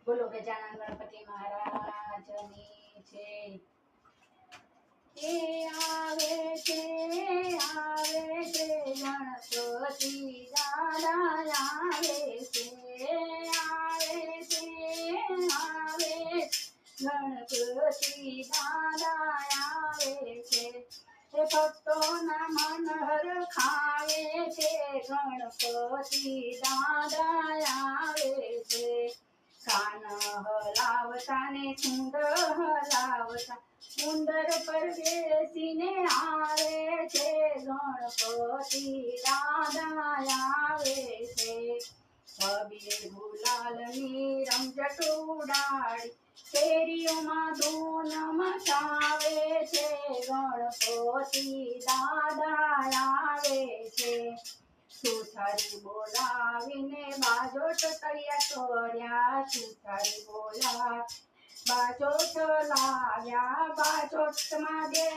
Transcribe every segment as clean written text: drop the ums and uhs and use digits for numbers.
બોલો ગજાનન ગણપતિ મહારાજની છે. એ આવે છે ગણપતિ દાદા આવે છે ગણપતિ દાદા આવે છે. એ ભક્તોના મન હરખાવે છે ગણપતિ દાદા આવે છે. કાન હલાવતા ને સુંદ હલાવતા ઉંદર પર બેસીને આવે છે ગણપતિ દાદા આવે છે. અબીર ગુલાલની રમઝટ ઉડાડી શેરીઓમાં ધૂન મચાવે છે ગણપતિ દાદા આવે છે. સુથારી બોલાવીને બાજોટ તૈયાર કર્યા સુથારી બાજોટ લાવ્યા બાજોટમાં દે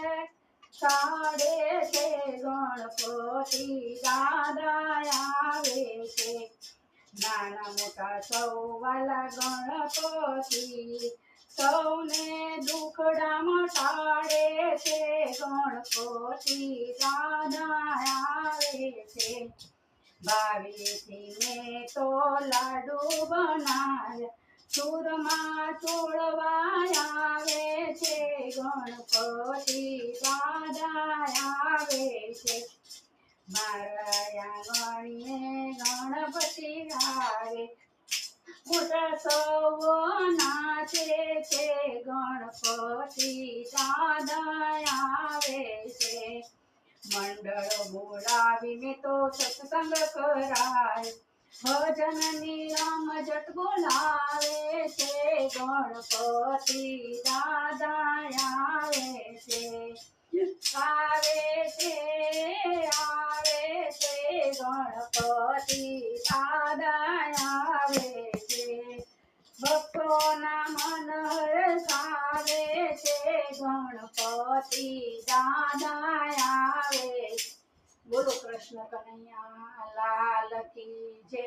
કાઢે છે ગણપતિ દાદા આવે છે. નાના મોટા સૌ વાલા ગણપતિ સૌને દુખડા મટાડે છે ગણપતિ દાદા આવે છે. ભાવેથી મેં તો લાડુ બનાવ્યા ચૂરમાં ચોળવા આવે છે ગણપતિ દાદા આવે છે. મારા આંગણીએ ગણપતિ આવે મોટા સૌ નાચે છે ગણપતિ દાદા આવે છે. મંડળ બોલાવીને તો સત્સંગ કરાય ભજનની રમઝટ બોલાવે છે ગણપતિ દાદા આવે છે. આવે છે ગણપતિ દાદા આવે છે. ભક્તોના મન હરસાવે છે ગણપતિ દાદા આવે. બોલો કૃષ્ણ કનૈયા લાલ કી જય.